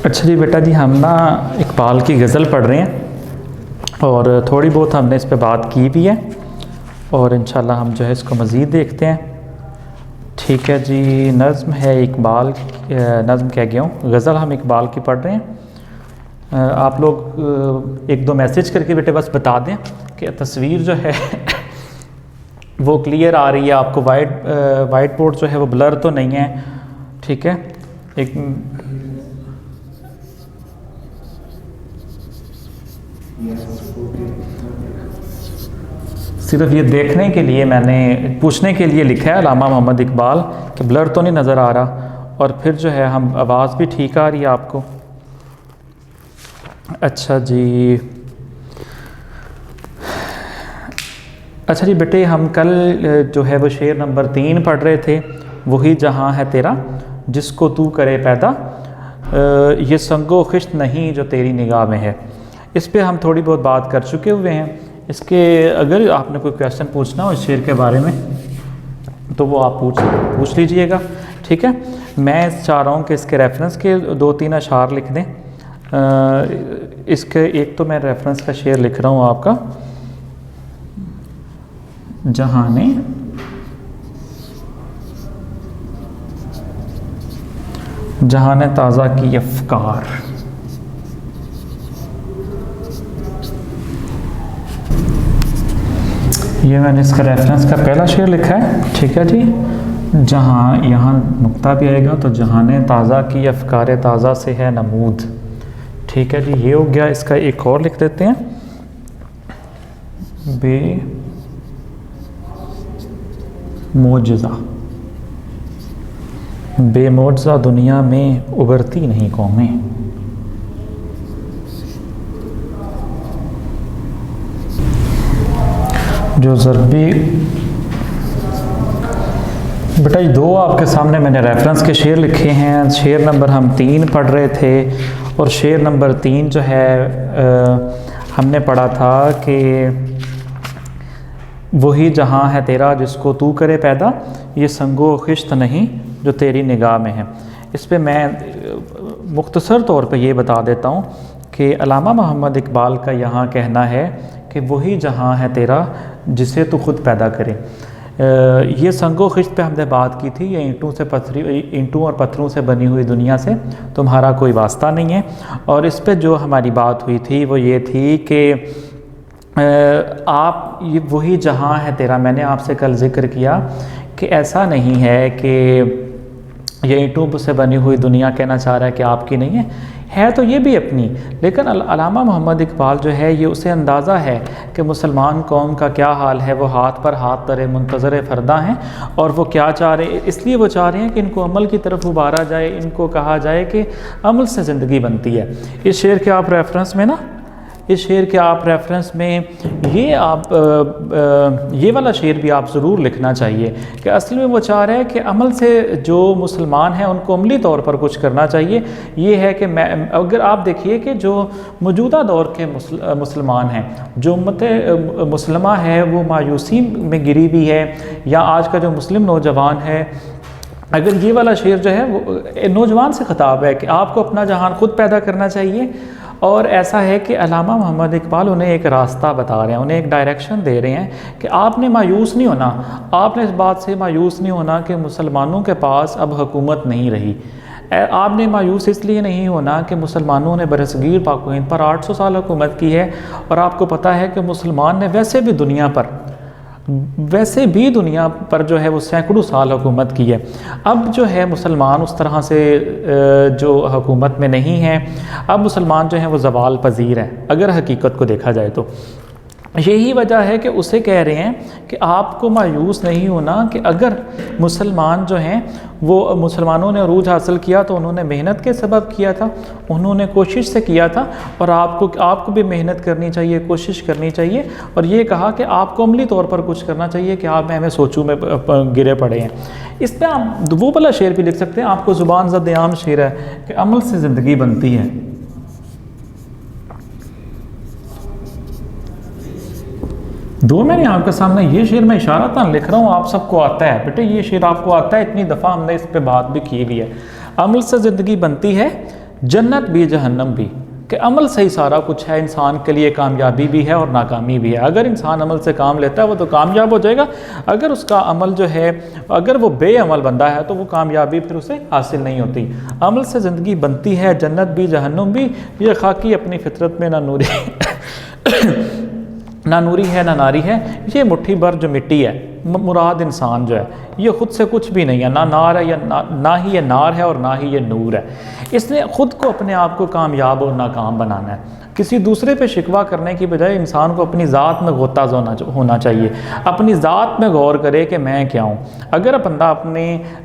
अच्छा जी बेटा जी, हम ना इकबाल की गज़ल पढ़ रहे हैं और थोड़ी बहुत हमने इस पे बात की भी है और इंशाल्लाह हम जो है इसको मज़ीद देखते हैं। ठीक है जी, नज़्म है इकबाल, नज़्म कह गया हूँ, गज़ल हम इकबाल की पढ़ रहे हैं। आप लोग एक दो मैसेज करके बेटे बस बता दें कि तस्वीर जो है वो क्लियर आ रही है आपको, वाइट बोर्ड जो है वो ब्लर तो नहीं है। ठीक है, एक सिर्फ ये देखने के लिए मैंने पूछने के लिए लिखा है अल्लामा मोहम्मद इकबाल कि ब्लर तो नहीं नज़र आ रहा, और फिर जो है हम आवाज़ भी ठीक आ रही है आपको। अच्छा जी, अच्छा जी बेटे, हम कल जो है वो शेर नंबर 3 पढ़ रहे थे, वही जहाँ है तेरा जिसको तू करे पैदा, ये संगो खिश्त नहीं जो तेरी निगाह में है। इस पे हम थोड़ी बहुत बात कर चुके हुए हैं। इसके अगर आपने कोई क्वेश्चन पूछना हो इस शेर के बारे में तो वो आप पूछ लीजिएगा। ठीक है, मैं चाह रहा हूँ कि इसके रेफरेंस के 2-3 अशार लिख दें। इसके एक तो मैं रेफरेंस का शेर लिख रहा हूँ आपका, जहाने ताज़ा की अफ़कार। ये मैंने इसका रेफरेंस का पहला शेर लिखा है। ठीक है जी, जहाँ यहाँ नुक्ता भी आएगा तो जहाने ताज़ा की अफ़कार ताज़ा से है नमूद। ठीक है जी, ये हो गया। इसका एक और लिख देते हैं, बेमौजज़ा दुनिया में उभरती नहीं कौमें। जो ज़रबी बेटा ये 2 आपके सामने मैंने रेफरेंस के शेर लिखे हैं। शेर नंबर हम 3 पढ़ रहे थे और शेर नंबर 3 जो है हमने पढ़ा था कि वही जहाँ है तेरा जिसको तू करे पैदा, ये संगो खिश्त नहीं जो तेरी निगाह में है। इस पे मैं मुख्तसर तौर पे ये बता देता हूँ कि अल्लामा मोहम्मद इकबाल का यहाँ कहना है कि वही जहाँ है तेरा जिसे तू खुद पैदा करे। ये संगो खिश्त पे हमने बात की थी, ये ईंटों और पत्थरों से बनी हुई दुनिया से तुम्हारा कोई वास्ता नहीं है। और इस पे जो हमारी बात हुई थी वो ये थी कि आप ये वही जहाँ है तेरा, मैंने आपसे कल जिक्र किया कि ऐसा नहीं है कि ये ईंटों से बनी हुई दुनिया कहना चाह रहा है कि आपकी नहीं है तो ये भी अपनी। लेकिन अल्लामा मोहम्मद इकबाल जो है ये उसे अंदाज़ा है कि मुसलमान कौम का क्या हाल है, वो हाथ पर हाथ धरे मुंतज़र फ़रदा हैं और वो क्या चाह रहे हैं, इसलिए वो चाह रहे हैं कि इनको अमल की तरफ उबारा जाए, इनको कहा जाए कि अमल से ज़िंदगी बनती है। इस शेर के आप रेफरेंस में ना, इस शेर के आप रेफरेंस में ये वाला शेर भी आप ज़रूर लिखना चाहिए कि असल में वो चाह रहा है कि अमल से जो मुसलमान हैं उनको अमली तौर पर कुछ करना चाहिए। ये है कि मैं अगर आप देखिए कि जो मौजूदा दौर के मुसलमान हैं, जो उम्मत मुस्लिमा है वो मायूसी में गिरी हुई है, या आज का जो मुस्लिम नौजवान है, अगर ये वाला शेर जो है वो नौजवान से ख़िताब है कि आपको अपना जहान खुद पैदा करना चाहिए। और ऐसा है कि अल्लामा मोहम्मद इकबाल उन्हें एक रास्ता बता रहे हैं, उन्हें एक डायरेक्शन दे रहे हैं कि आपने मायूस नहीं होना, आपने इस बात से मायूस नहीं होना कि मुसलमानों के पास अब हुकूमत नहीं रही। आपने मायूस इसलिए नहीं होना कि मुसलमानों ने बरसगीर पाक व हिंद पर 800 साल हुकूमत की है, और आपको पता है कि मुसलमान ने वैसे भी दुनिया पर जो है वो सैकड़ों साल हुकूमत की है। अब जो है मुसलमान उस तरह से जो हुकूमत में नहीं है, अब मुसलमान जो है वो ज़वाल पजीर है अगर हकीकत को देखा जाए तो। यही वजह है कि उसे कह रहे हैं कि आपको मायूस नहीं होना कि अगर मुसलमान जो हैं वो मुसलमानों ने अरूज हासिल किया तो उन्होंने मेहनत के सबब किया था, उन्होंने कोशिश से किया था, और आपको भी मेहनत करनी चाहिए, कोशिश करनी चाहिए। और ये कहा कि आपको अमली तौर पर कुछ करना चाहिए कि आप मैं सोचूं में गिरे पड़े हैं। इस पर आप वो वाला शेर भी लिख सकते हैं, आपको ज़ुबान ज़द आम शेर है कि अमल से ज़िंदगी बनती है। दो मैंने आपके सामने ये शेर मैं इशारतन लिख रहा हूँ, आप सबको आता है बेटे, ये शेर आपको आता है, इतनी दफ़ा हमने इस पे बात भी की हुई है। अमल से ज़िंदगी बनती है जन्नत भी जहन्नम भी, कि अमल से ही सारा कुछ है। इंसान के लिए कामयाबी भी है और नाकामी भी है। अगर इंसान अमल से काम लेता है वो तो कामयाब हो जाएगा, अगर उसका अमल जो है, अगर वो बेअमल बंदा है तो वो कामयाबी फिर उसे हासिल नहीं होती। अमल से ज़िंदगी बनती है, जन्नत भी जहन्नुम भी। ये खाकी अपनी फितरत में ना नूरी ना नूरी है ना नारी है, ये मुट्ठी भर जो मिट्टी है। मुराद इंसान जो है ये ख़ुद से कुछ भी नहीं है, ना नार है या ना ही ये नार है और ना ही ये नूर है। इसने ख़ुद को अपने आप को कामयाब और नाकाम बनाना है। किसी दूसरे पे शिकवा करने की बजाय इंसान को अपनी ज़ात में गोता होना चाहिए, अपनी ज़ात में गौर करे कि मैं क्या हूँ। अगर बंदा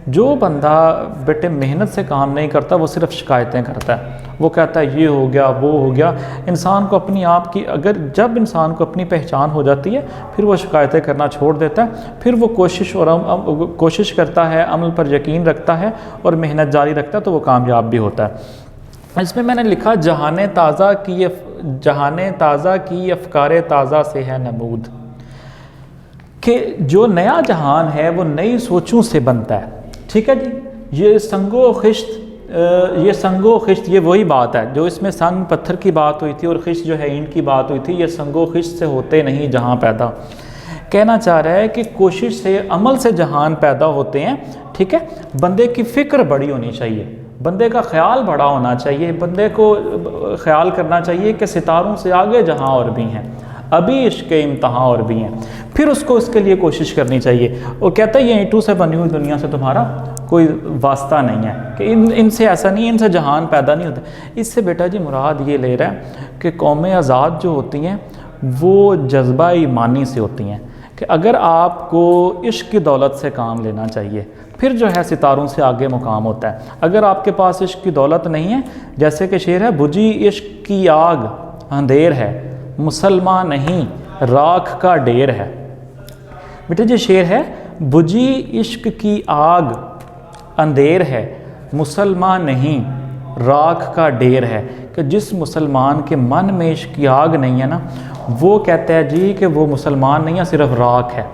जो बंदा बेटे मेहनत से काम नहीं करता, वो सिर्फ शिकायतें करता है, वो कहता है ये हो गया वो हो गया। इंसान को अपनी आप की जब इंसान को अपनी पहचान हो जाती है फिर वो शिकायतें करना छोड़ देता है, फिर वो कोशिश करता है, अमल पर यकीन रखता है और मेहनत जारी रखता है, तो वो कामयाब भी होता है। इसमें मैंने लिखा जहाने ताज़ा की अफ़कारे ताज़ा से है नमूद, कि जो नया जहान है वो नई सोचों से बनता है। ठीक है जी। ये संगो खिश्त ये वही बात है जो इसमें संग पत्थर की बात हुई थी और खिश्त जो है ईंट की बात हुई थी। ये संगो खिश्त से होते नहीं जहां पैदा। कहना चाह रहा है कि कोशिश से, अमल से जहान पैदा होते हैं। ठीक है। बंदे की फ़िक्र बड़ी होनी चाहिए, बंदे का ख्याल बड़ा होना चाहिए, बंदे को ख्याल करना चाहिए कि सितारों से आगे जहां और भी हैं, अभी इश्क के इम्तहान और भी हैं, फिर उसको उसके लिए कोशिश करनी चाहिए। और कहता है ये ईंटों से बनी हुई दुनिया से तुम्हारा कोई वास्ता नहीं है, कि इनसे ऐसा नहीं, इनसे जहान पैदा नहीं होता। इससे बेटा जी मुराद ये ले रहा है कि कौमें आज़ाद जो होती हैं वो जज्बा ईमानी से होती हैं, कि अगर आपको इश्क की दौलत से काम लेना चाहिए फिर जो है सितारों से आगे मुकाम होता है। अगर आपके पास इश्क की दौलत नहीं है, जैसे कि शेर है, बुझी इश्क की आग अंधेर है, मुसलमान नहीं राख का ढेर है। बेटे जी शेर है, बुझी इश्क की आग अंधेर है, मुसलमान नहीं राख का ढेर है। कि जिस मुसलमान के मन में इश्क की आग नहीं है ना, वो कहता है जी कि वो मुसलमान नहीं है, सिर्फ राख है।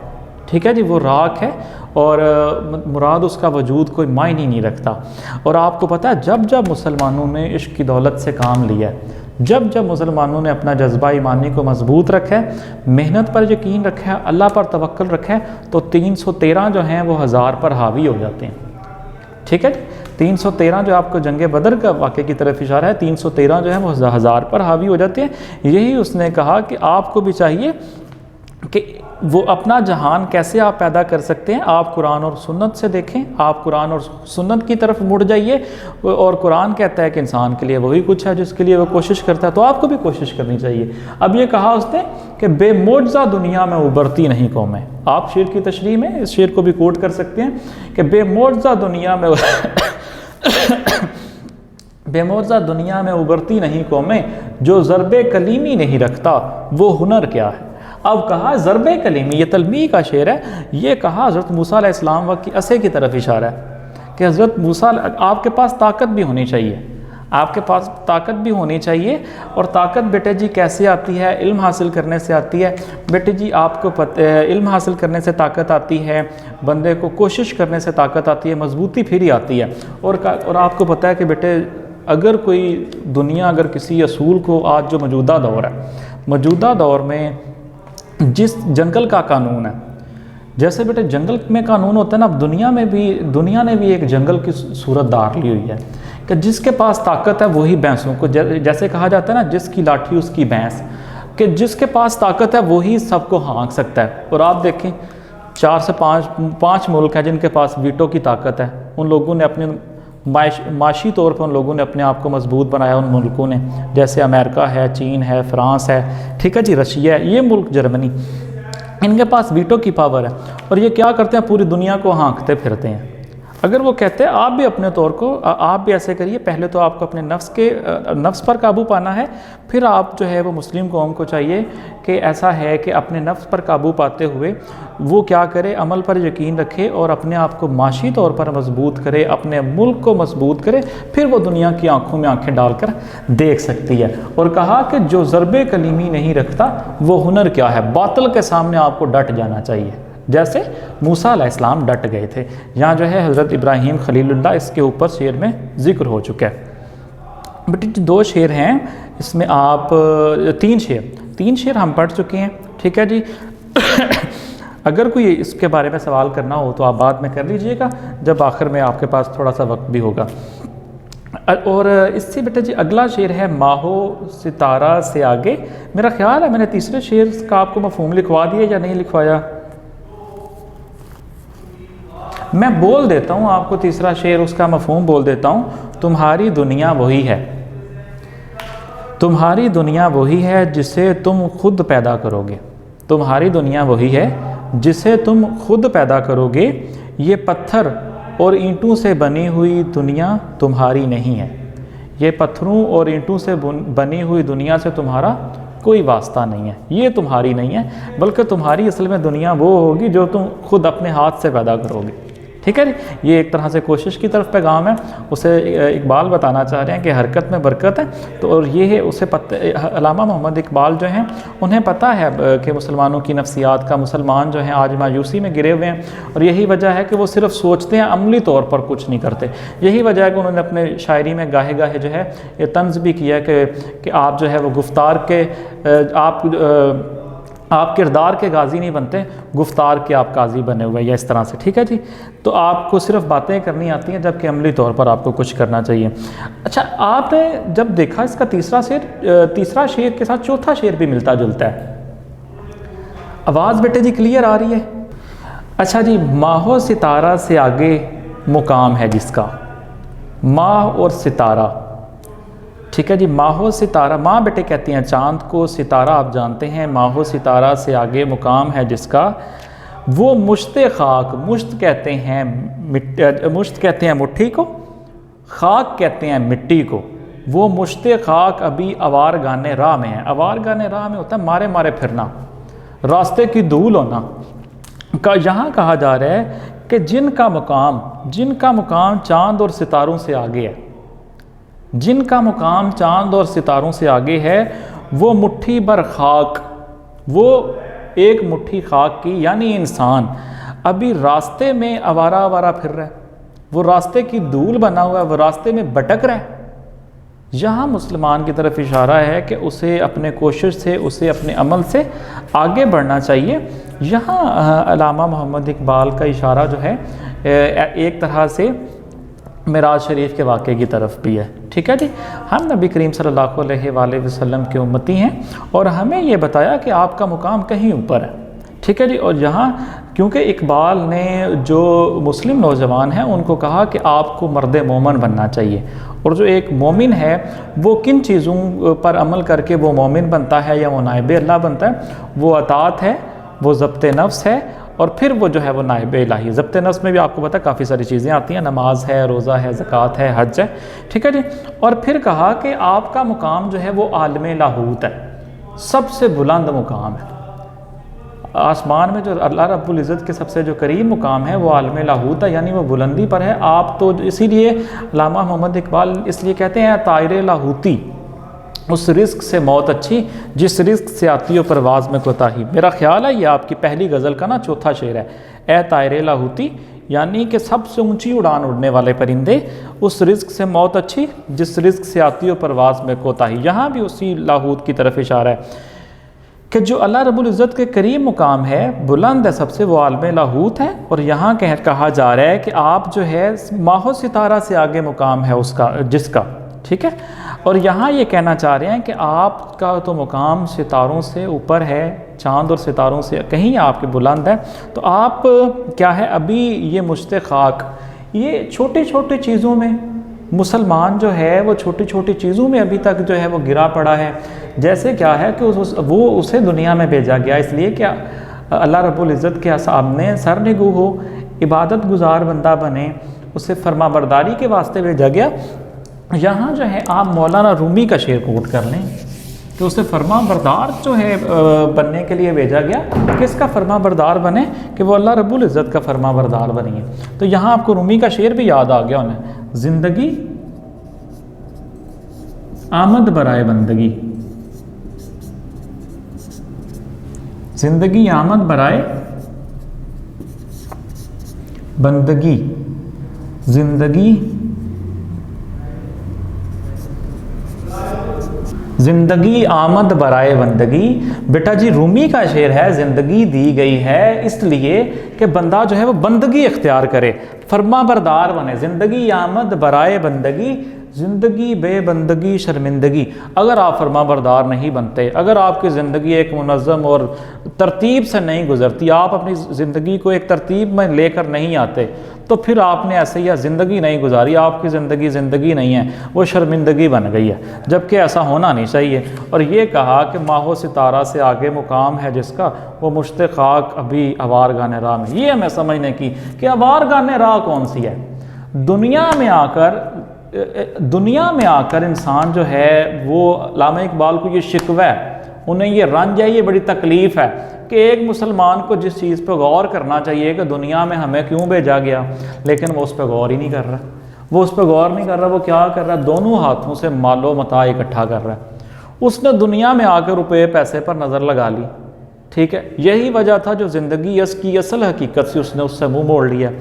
ठीक है जी, वो राख है और मुराद उसका वजूद कोई मायने नहीं रखता। और आपको पता है जब जब मुसलमानों ने इश्क की दौलत से काम लिया है, जब जब मुसलमानों ने अपना जज्बा ईमानी को मजबूत रखा है, मेहनत पर यकीन रखा है, अल्लाह पर तवक्कुल रखा है, तो 313 जो हैं वो 1000 पर हावी हो जाते हैं। ठीक है। 313 जो आपको जंग बदर का वाक़े की तरफ इशारा है, 313 जो है वो 1000 पर हावी हो जाते हैं। यही उसने कहा कि आपको भी चाहिए कि वो अपना जहान कैसे आप पैदा कर सकते हैं। आप कुरान और सुन्नत से देखें, आप कुरान और सुन्नत की तरफ मुड़ जाइए। और कुरान कहता है कि इंसान के लिए वही कुछ है जिसके लिए वो कोशिश करता है, तो आपको भी कोशिश करनी चाहिए। अब ये कहा उसने कि बेमोज़ा दुनिया में उभरती नहीं कौमें। आप शेर की तशरीह में इस शेर को भी कोट कर सकते हैं कि बेमोज़ा दुनिया में बेमोज़ा दुनिया में उभरती नहीं कौमें, जो ज़रबे कलीमी नहीं रखता वो हुनर क्या है। अब कहा ज़रबे कलीमी, ये तलमी का शेर है, ये कहा हज़रत मूसा अलैहिस्सलाम वक्त की असे की तरफ इशारा है कि हज़रत मूसा, आपके पास ताकत भी होनी चाहिए, आपके पास ताकत भी होनी चाहिए। और ताकत बेटे जी कैसे आती है? इल्म हासिल करने से आती है। बेटे जी आपको इल्म हासिल करने से ताकत आती है, बंदे को कोशिश करने से ताकत आती है, मजबूती फिर ही आती है। और आपको पता है कि बेटे अगर कोई दुनिया, अगर किसी असूल को, आज जो मौजूदा दौर है, मौजूदा दौर में जिस जंगल का कानून है, जैसे बेटे जंगल में कानून होता है ना, अब दुनिया ने भी एक जंगल की सूरत धार ली हुई है कि जिसके पास ताकत है वही भैंसों को, जैसे कहा जाता है ना, जिसकी लाठी उसकी भैंस, कि जिसके पास ताकत है वही सबको हाँक सकता है। और आप देखें 4 से 5 मुल्क हैं जिनके पास वीटो की ताकत है। उन लोगों ने अपने माशी तौर पर उन लोगों ने अपने आप को मजबूत बनाया, उन मुल्कों ने, जैसे अमेरिका है, चीन है, फ्रांस है, ठीक है जी, रशिया है, ये मुल्क, जर्मनी, इनके पास वीटो की पावर है। और ये क्या करते हैं? पूरी दुनिया को हाँकते फिरते हैं। अगर वो कहते हैं आप भी अपने तौर को, आप भी ऐसे करिए, पहले तो आपको अपने नफ्स पर काबू पाना है, फिर आप जो है वो मुस्लिम कौम को चाहिए कि ऐसा है कि अपने नफ्स पर काबू पाते हुए वो क्या करे, अमल पर यकीन रखे और अपने आप को माशी तौर पर मजबूत करे, अपने मुल्क को मजबूत करे, फिर वो दुनिया की आंखों में आंखें डालकर देख सकती है। और कहा कि जो ज़रबे कलीमी नहीं रखता वो हुनर क्या है। बातिल के सामने आपको डट जाना चाहिए, जैसे मूसा अलैहिस्सलाम डट गए थे। यहाँ जो है हज़रत इब्राहीम खलीलुल्लाह, इसके ऊपर शेर में ज़िक्र हो चुका है। बेटे जो 2 शेर हैं इसमें आप 3 शेर हम पढ़ चुके हैं, ठीक है जी। अगर कोई इसके बारे में सवाल करना हो तो आप बाद में कर लीजिएगा, जब आखिर में आपके पास थोड़ा सा वक्त भी होगा। और इससे बेटा जी अगला शेर है माहो सितारा से आगे। मेरा ख्याल है मैंने तीसरे शेर का आपको मफहूम लिखवा दिया या नहीं लिखवाया, मैं बोल देता हूँ आपको तीसरा शेर, उसका मफहूम बोल देता हूँ। तुम्हारी दुनिया वही है, तुम्हारी दुनिया वही है जिसे तुम खुद पैदा करोगे। तुम्हारी दुनिया वही है जिसे तुम खुद पैदा करोगे। ये पत्थर और ईंटों से बनी हुई दुनिया तुम्हारी नहीं है। ये पत्थरों और ईंटों से बनी हुई दुनिया से तुम्हारा कोई वास्ता नहीं है, ये तुम्हारी नहीं है, बल्कि तुम्हारी असल में दुनिया वो होगी जो तुम खुद अपने हाथ से पैदा करोगे। ठीक है जी, ये एक तरह से कोशिश की तरफ पैगाम है। उसे इकबाल बताना चाह रहे हैं कि हरकत में बरकत है। तो और ये है उसे अल्लामा मोहम्मद इकबाल जो हैं उन्हें पता है कि मुसलमानों की नफ्सियात का, मुसलमान जो हैं आज मायूसी में गिरे हुए हैं, और यही वजह है कि वो सिर्फ सोचते हैं, अमली तौर पर कुछ नहीं करते। यही वजह है कि उन्होंने अपने शायरी में गाहे गाहे जो है ये तंज़ भी किया कि आप जो है वो गुफ्तार के आप किरदार के गाजी नहीं बनते, गुफ्तार के आप काजी बने हुए, या इस तरह से। ठीक है जी, तो आपको सिर्फ बातें करनी आती हैं, जबकि अमली तौर पर आपको कुछ करना चाहिए। अच्छा, आपने जब देखा इसका तीसरा शेर के साथ चौथा शेर भी मिलता जुलता है। आवाज़ बेटे जी क्लियर आ रही है? अच्छा जी, माहो सितारा से आगे मुकाम है जिसका। माह और सितारा, ठीक है जी। माहो सितारा, माँ बेटे कहती हैं चाँद को, सितारा आप जानते हैं, माहो सितारा से आगे मुकाम है जिसका। वो मुश्ते खाक, मुश्त कहते हैं मुट्ठी को, खाक कहते हैं मिट्टी को। वो मुश्ते खाक अभी आवार गाने राह में है। आवार गाने राह में होता है मारे मारे फिरना, रास्ते की धूल होना का। यहाँ कहा जा रहा है कि जिनका मुकाम चाँद और सितारों से आगे है, जिनका मुकाम चाँद और सितारों से आगे है, वो मुट्ठी भर खाक, वो एक मुट्ठी खाक की, यानी इंसान अभी रास्ते में आवारा आवारा फिर रहा है, वो रास्ते की धूल बना हुआ है, वो रास्ते में भटक रहा है। यहाँ मुसलमान की तरफ इशारा है कि उसे अपने कोशिश से, उसे अपने अमल से आगे बढ़ना चाहिए। यहाँ अल्लामा मोहम्मद इकबाल का इशारा जो है एक तरह से मिराज शरीफ के वाक़े की तरफ भी है। ठीक है जी, हम नबी करीम सल्लल्लाहु अलैहि वसल्लम के उम्मती हैं और हमें ये बताया कि आपका मुकाम कहीं ऊपर है। ठीक है जी, और यहाँ क्योंकि इकबाल ने जो मुस्लिम नौजवान हैं उनको कहा कि आपको मर्द मोमिन बनना चाहिए, और जो एक मोमिन है वो किन चीज़ों पर अमल करके वो मोमिन बनता है या वो नाइब अल्लाह बनता है, वो अतात है, वो ज़ब्त नफ्स है, और फिर वो जो है वो नाइब इलाही। ज़ब्त नफ्स में भी आपको पता काफ़ी सारी चीज़ें आती हैं, नमाज है, रोज़ा है, ज़कात है, हज है। ठीक है जी, और फिर कहा कि आपका मुकाम जो है वो आलम लाहूत है, सबसे बुलंद मुकाम है। आसमान में जो अल्लाह रब्बुल इज़्ज़त के सबसे जो करीब मुकाम है वो आलम लाहूत है, यानी वो बुलंदी पर है। आप तो इसीलिए अल्लामा मोहम्मद इकबाल इसलिए कहते हैं तायरे लाहूती, उस रिस्क से मौत अच्छी जिस रिस्क से आती हो परवाज़ में कोताही। मेरा ख्याल है ये आपकी पहली गज़ल का ना चौथा शेर है, ए तायरे लाहूती, यानी कि सबसे ऊंची उड़ान उड़ने वाले परिंदे, उस रिस्क से मौत अच्छी जिस रिस्क से आती हो परवाज़ में कोताही। यहाँ भी उसी लाहूत की तरफ इशारा है कि जो अल्लाह रब्बुल इज़्ज़त के करीम मुकाम है, बुलंद है सबसे, वो आलम लाहूत है। और यहाँ कहा जा रहा है कि आप जो है माहो सितारा से आगे मुकाम है उसका, जिसका। ठीक है, और यहाँ ये कहना चाह रहे हैं कि आपका तो मुकाम सितारों से ऊपर है, चाँद और सितारों से कहीं आपके बुलंद है। तो आप क्या है अभी ये मुश्ते खाक, ये छोटी छोटी चीज़ों में मुसलमान जो है वो छोटी छोटी चीज़ों में अभी तक जो है वो गिरा पड़ा है। जैसे क्या है कि वो उसे दुनिया में भेजा गया इसलिए कि अल्लाह रब्बुल इज़्ज़त के सामने सरनिगू हो, इबादत गुजार बंदा बने, उसे फरमाबरदारी के वास्ते भेजा गया। यहाँ जो है आप मौलाना रूमी का शेर कोट कर लें कि उसे फरमाबरदार जो है बनने के लिए भेजा गया। किसका फरमाबरदार बने? कि वो अल्लाह रब्बुल इज़्ज़त का फरमाबरदार बनिए। तो यहाँ आपको रूमी का शेर भी याद आ गया उन्हें, ज़िंदगी आमद बराए बंदगी, ज़िंदगी आमद बराए बंदगी, ज़िंदगी ज़िंदगी आमद बराए बंदगी। बेटा जी रूमी का शेर है, ज़िंदगी दी गई है इसलिए कि बंदा जो है वो बंदगी इख्तियार करे, फर्मा बरदार बने। ज़िंदगी आमद बराए बंदगी, ज़िंदगी बेबंदगी शर्मिंदगी। अगर आप फर्मा बरदार नहीं बनते, अगर आपकी ज़िंदगी एक मुनज़्ज़म और तरतीब से नहीं गुज़रती, आप अपनी ज़िंदगी को एक तरतीब में लेकर नहीं आते, तो फिर आपने ऐसे ही ज़िंदगी नहीं गुजारी, आपकी ज़िंदगी ज़िंदगी नहीं है, वो शर्मिंदगी बन गई है, जबकि ऐसा होना नहीं चाहिए। और ये कहा कि माहो सितारा से आगे मुकाम है जिसका, वो मुश्त खाक अभी आवार गाने राह में। ये हमें समझने की कि आवार गाने राह कौन सी है। दुनिया में आकर इंसान जो है वो, अल्लामा इकबाल को ये शिकवा है, उन्हें ये रंज है, ये बड़ी तकलीफ़ है कि एक मुसलमान को जिस चीज़ पर गौर करना चाहिए कि दुनिया में हमें क्यों भेजा गया, लेकिन वो उस पर गौर ही नहीं कर रहा। वो उस पर गौर नहीं कर रहा, वो क्या कर रहा है, दोनों हाथों से मालो मता इकट्ठा कर रहा है। उसने दुनिया में आकर रुपये पैसे पर नज़र लगा ली, ठीक है। यही वजह था जो ज़िंदगी की असल हकीकत से उसने उससे मुँह मोड़ लिया।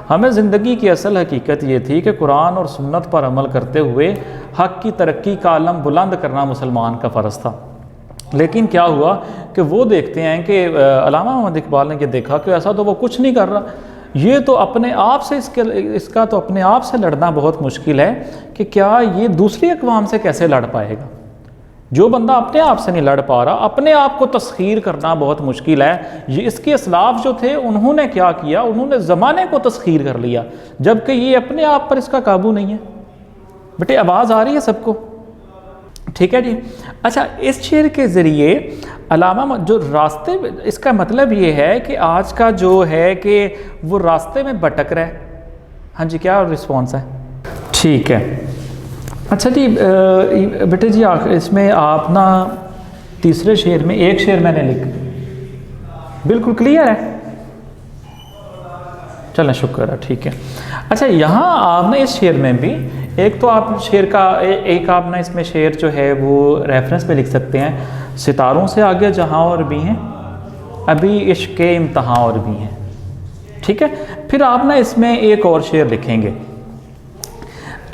हमें ज़िंदगी की असल हकीकत ये थी कि कुरान और सुन्नत पर अमल करते हुए हक़ की तरक्की का आलम बुलंद करना मुसलमान का फ़र्ज़ था। लेकिन क्या हुआ कि वो देखते हैं कि अल्लामा मोहम्मद इकबाल ने ये देखा कि ऐसा तो वो कुछ नहीं कर रहा, ये तो अपने आप से इसका तो अपने आप से लड़ना बहुत मुश्किल है कि क्या ये दूसरी अक़वाम से कैसे लड़ पाएगा। जो बंदा अपने आप से नहीं लड़ पा रहा, अपने आप को तस्खीर करना बहुत मुश्किल है। ये इसके असलाफ जो थे उन्होंने क्या किया, उन्होंने ज़माने को तस्खीर कर लिया, जबकि ये अपने आप पर इसका काबू नहीं है। बेटे आवाज़ आ रही है सबको, ठीक है जी। अच्छा, इस शेर के ज़रिए अलामा जो रास्ते, इसका मतलब ये है कि आज का जो है कि वो रास्ते में भटक रहा है। हाँ जी, क्या रिस्पॉन्स है? ठीक है। अच्छा जी, बेटे जी इसमें आप ना तीसरे शेर में एक शेर मैंने बिल्कुल क्लियर है, चलें शुक्र है, ठीक है। अच्छा, यहाँ आपने इस शेर में भी एक तो आप शेर का एक आप ना इसमें शेर जो है वो रेफरेंस पे लिख सकते हैं, सितारों से आगे जहाँ और भी हैं, अभी इश्क़ के इम्तहां और भी हैं, ठीक है। फिर आप ना इसमें एक और शेर लिखेंगे।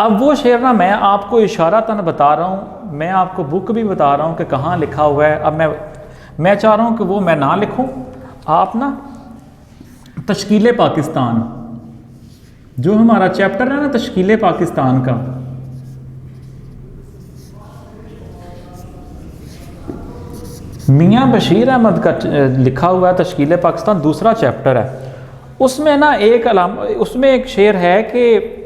अब वो शेर ना मैं आपको इशारतन बता रहा हूँ, मैं आपको बुक भी बता रहा हूँ कि कहाँ लिखा हुआ है। अब मैं चाह रहा हूँ कि वो मैं ना लिखूँ, आप ना तश्कील पाकिस्तान, जो हमारा चैप्टर है ना तश्कील पाकिस्तान का, मियाँ बशीर अहमद का लिखा हुआ है तश्कील पाकिस्तान, दूसरा चैप्टर है। उसमें ना उसमें एक शेर है कि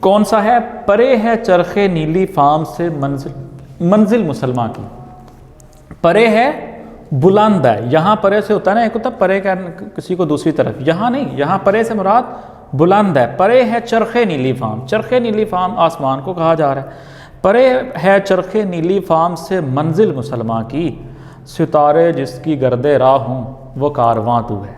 कौन सा है, परे है चरखे नीली फाम से मंजिल मुसलमान की। परे है, बुलंद है। यहाँ परे से होता है ना, एक होता परे का किसी को दूसरी तरफ, यहाँ नहीं, यहाँ परे से मुराद बुलंद है। परे है चरखे नीली फाम, चरखे नीली फाम आसमान को कहा जा रहा है। परे है चरखे नीली फाम से मंजिल मुसलमान की, सितारे जिसकी गर्दे राह हूँ वो कारवां तू है।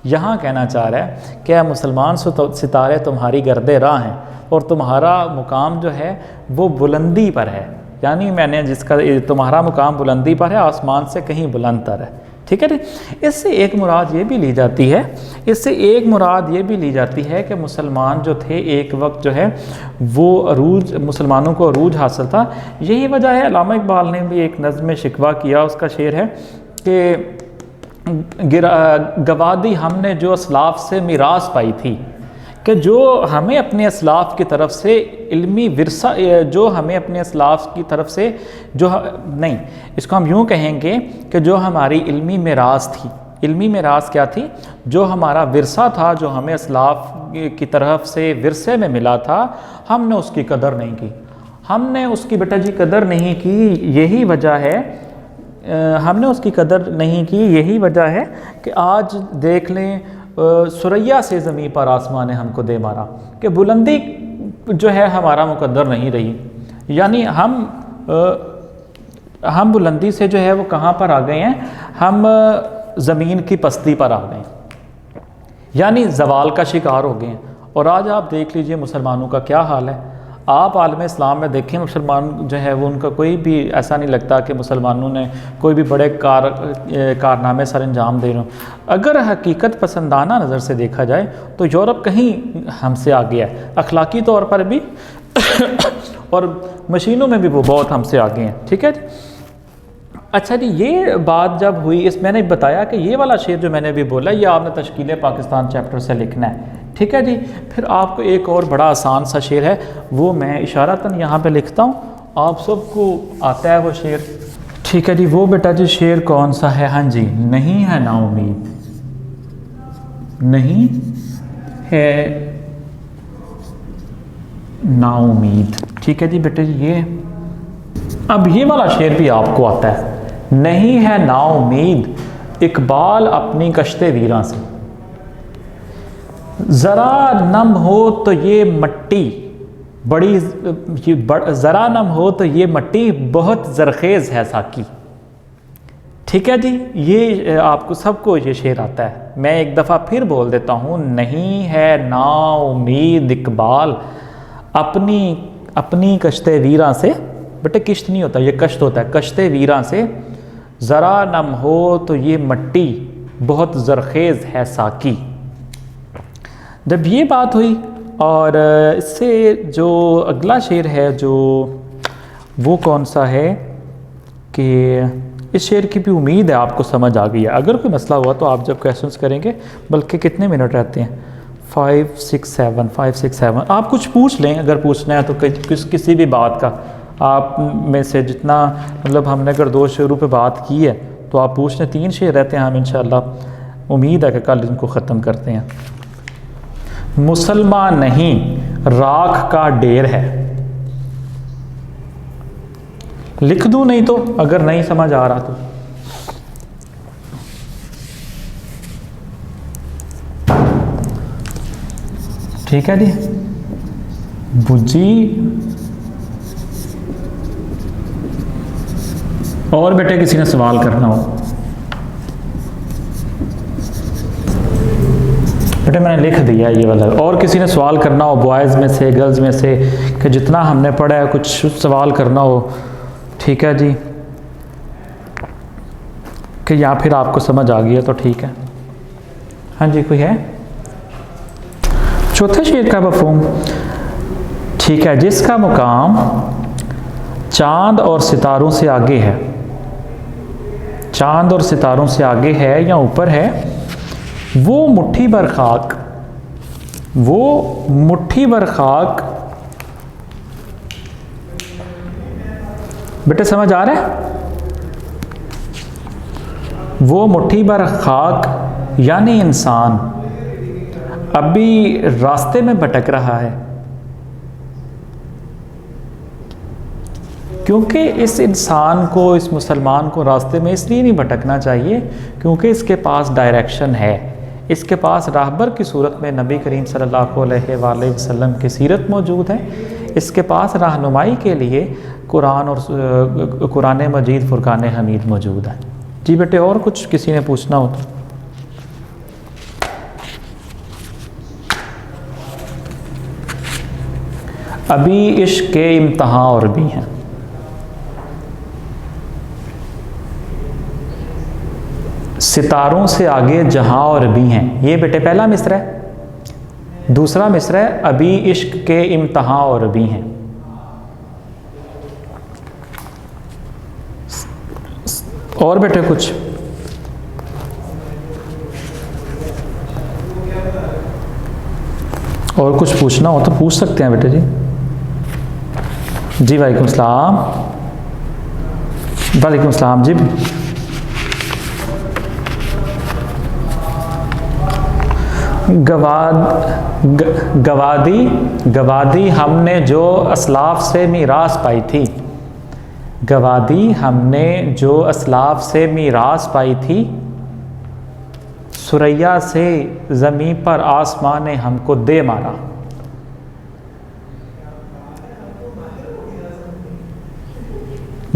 यहाँ कहना चाह रहा है क्या मुसलमान सितारे तुम्हारी गर्दे राह हैं और तुम्हारा मुकाम जो है वो बुलंदी पर है, यानी मैंने जिसका तुम्हारा मुकाम बुलंदी पर है, आसमान से कहीं बुलंद तर है, ठीक है। इससे एक मुराद ये भी ली जाती है, कि मुसलमान जो थे एक वक्त जो है वो अरूज, मुसलमानों को अरूज हासिल था। यही वजह है, अल्लामा इकबाल ने भी एक नज़्म में शिकवा किया, उसका शेर है कि गवादी हमने जो असलाफ से मिरास पाई थी, कि जो हमें अपने असलाफ की तरफ से इल्मी विरसा, जो हमें अपने असलाफ की तरफ से जो नहीं, इसको हम यूँ कहेंगे कि जो हमारी इल्मी मिरास थी। इल्मी मिरास क्या थी? जो हमारा विरसा था, जो हमें असलाफ की तरफ से विरसे में मिला था, हमने उसकी कदर नहीं की। हमने उसकी बेटा जी कदर नहीं की, यही वजह है, हमने उसकी कदर नहीं की, यही वजह है कि आज देख लें सुरैया से ज़मीन पर आसमान ने हमको दे मारा, कि बुलंदी जो है हमारा मुकद्दर नहीं रही। यानी हम बुलंदी से जो है वो कहाँ पर आ गए हैं, हम ज़मीन की पस्ती पर आ गए हैं, यानी ज़वाल का शिकार हो गए हैं। और आज आप देख लीजिए मुसलमानों का क्या हाल है। आप आलम इस्लाम में देखें, मुसलमान जो है वो उनका कोई भी ऐसा नहीं लगता कि मुसलमानों ने कोई भी बड़े कारनामे सर अंजाम दे रहे हों। अगर हकीकत पसंदाना नज़र से देखा जाए तो यूरोप कहीं हमसे आगे है, अखलाकी तौर पर भी और मशीनों में भी वो बहुत हमसे आगे हैं। ठीक है जी। अच्छा जी, ये बात जब हुई, इस मैंने बताया कि ये वाला शेर जो मैंने अभी बोला ये आपने तश्कील पाकिस्तान चैप्टर से लिखना है। ठीक है जी। फिर आपको एक और बड़ा आसान सा शेर है, वो मैं इशारतन यहाँ पे लिखता हूँ, आप सबको आता है वो शेर। ठीक है जी। वो बेटा जी शेर कौन सा है? हाँ जी, नहीं है नाउमीद, नहीं है नाउमीद। ठीक है जी बेटे, ये अब ये वाला शेर भी आपको आता है, नहीं है नाउमीद इकबाल अपनी कश्ते वीरां से, ज़रा नम हो तो ये मट्टी बड़ी, ज़रा नम हो तो ये मट्टी बहुत ज़रखेज़ है साकी। ठीक है जी। ये आपको सबको ये शेर आता है। मैं एक दफ़ा फिर बोल देता हूँ, नहीं है नाउमीद इकबाल अपनी कश्ते वीरां से, बेटे किश्त नहीं होता, ये कश्त होता है, कश्ते वीरां से, ज़रा नम हो तो ये मट्टी बहुत ज़रखेज़ है साकी। जब ये बात हुई, और इससे जो अगला शेर है जो वो कौन सा है कि इस शेर की भी उम्मीद है आपको समझ आ गई है। अगर कोई मसला हुआ तो आप जब क्वेश्चंस करेंगे, बल्कि कितने मिनट रहते हैं? 5, 6, 7 आप कुछ पूछ लें अगर पूछना है तो, किसी भी बात का आप में से जितना, मतलब हमने अगर 2 शेरों पे बात की है तो आप पूछ लें। 3 शेर रहते हैं, हम इंशाअल्लाह उम्मीद है कि कल इनको ख़त्म करते हैं। मुसलमान नहीं राख का ढेर है, लिख दूं नहीं तो, अगर नहीं समझ आ रहा तो। ठीक है जी। बुजी और बेटे किसी ने सवाल करना हो? बेटे मैंने लिख दिया ये वाला। और किसी ने सवाल करना हो बॉयज़ में से, गर्ल्स में से, कि जितना हमने पढ़ा है कुछ सवाल करना हो? ठीक है जी। कि या फिर आपको समझ आ गया तो ठीक है। हाँ जी, कोई है? चौथे शेर का मफ़हूम। ठीक है, जिसका मुकाम चांद और सितारों से आगे है, चांद और सितारों से आगे है या ऊपर है, वो मुट्ठी भर खाक, वो मुट्ठी भर खाक। बेटे समझ आ रहा है? वो मुट्ठी भर खाक यानी इंसान अभी रास्ते में भटक रहा है, क्योंकि इस इंसान को, इस मुसलमान को रास्ते में इसलिए नहीं भटकना चाहिए क्योंकि इसके पास डायरेक्शन है, इसके पास राहबर की सूरत में नबी करीम सल्लल्लाहु अलैहि वसल्लम की सीरत मौजूद है, इसके पास रहनुमाई के लिए कुरान और कुरान मजीद फुरकान हमीद मौजूद है। जी बेटे, और कुछ किसी ने पूछना हो तो? अभी इश्क के इम्तहान और भी हैं। सितारों से आगे जहां और भी हैं, ये बेटे पहला मिसरा है। दूसरा मिसरा है, अभी इश्क के इम्तहान और भी हैं। और बेटे कुछ? और कुछ पूछना हो तो पूछ सकते हैं बेटे जी। जी वालेकुम सलाम। वालेकुम सलाम जी। गवादी हमने जो असलाफ से मीरास पाई थी, गवादी हमने जो असलाफ से मीरास पाई थी, सुरैया से ज़मीं पर आसमां ने हमको दे मारा।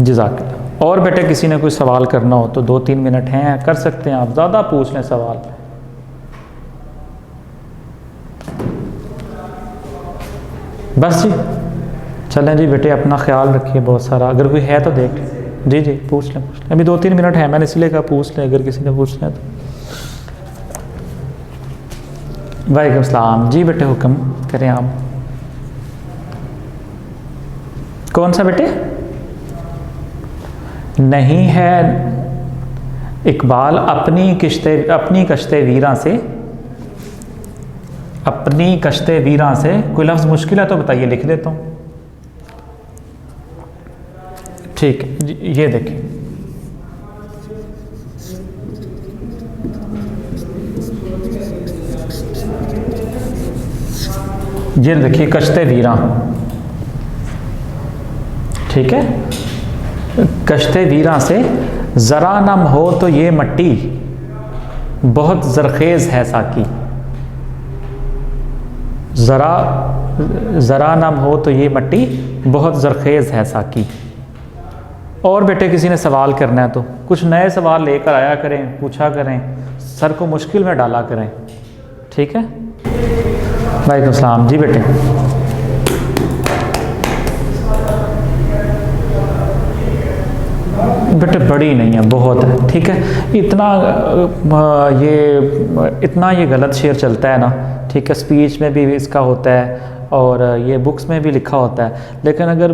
जज़ाकल्लाह। और बेटे किसी ने कोई सवाल करना हो तो 2-3 मिनट हैं, कर सकते हैं आप, ज़्यादा पूछ लें सवाल। बस जी, चलें जी बेटे, अपना ख्याल रखिए बहुत सारा। अगर कोई है तो देख लें। जी जी पूछ लें, पूछ लें। अभी 2-3 मिनट है, मैंने इसलिए कहा पूछ लें अगर किसी ने पूछना है तो। वालेकुम सलाम। जी बेटे हुक्म करें आप। कौन सा बेटे? नहीं है इकबाल, अपनी कश्ते वीरां से, अपनी कश्ते वीरां से। कोई लफ्ज़ मुश्किल है तो बताइए, लिख देता हूँ। ठीक है, ये देखिए, ये देखिए कश्ते वीरां, ठीक है। कश्ते वीरां से ज़रा नम हो तो ये मट्टी, बहुत ज़रखेज़ है साकी। ज़रा नम हो तो ये मट्टी, बहुत ज़रखेज़ है साकी। और बेटे किसी ने सवाल करना है तो कुछ नए सवाल लेकर आया करें, पूछा करें, सर को मुश्किल में डाला करें, ठीक है। वालेकुम सलाम जी बेटे। बेटे बड़ी नहीं है, बहुत है, ठीक है। इतना ये गलत शेर चलता है ना, ठीक है। स्पीच में भी इसका होता है और ये बुक्स में भी लिखा होता है। लेकिन अगर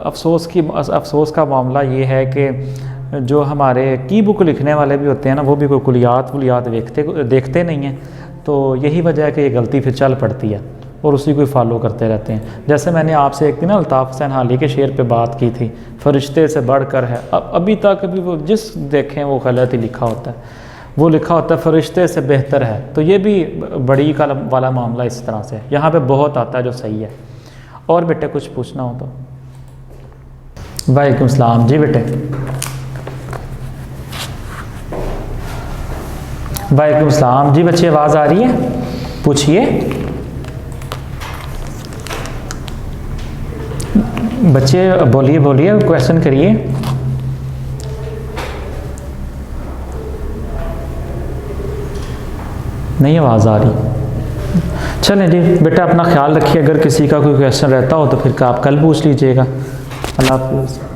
अफसोस का मामला ये है कि जो हमारे की बुक लिखने वाले भी होते हैं ना, वो भी कोई कुलियात देखते नहीं हैं। तो यही वजह है कि ये गलती फिर चल पड़ती है और उसी को फॉलो करते रहते हैं। जैसे मैंने आपसे एक दिन ना अल्ताफ़ हुसैन हाली के शेर पे बात की थी, फरिश्ते से बढ़कर है। अभी तक भी वो जिस देखें वो गलत ही लिखा होता है, वो लिखा होता है फरिश्ते से बेहतर है। तो ये भी बड़ी का वाला मामला इस तरह से, यहाँ पे बहुत आता है जो सही है। और बेटे कुछ पूछना हो तो। वालेकुम सलाम जी बेटे। वालेकुम सलाम जी बच्चे, आवाज़ आ रही है? पूछिए बच्चे, बोलिए क्वेश्चन करिए। नहीं आवाज़ आ रही। चलें जी बेटा, अपना ख्याल रखिए। अगर किसी का कोई क्वेश्चन रहता हो तो फिर आप कल पूछ लीजिएगा। अल्लाह हाफ़िज़।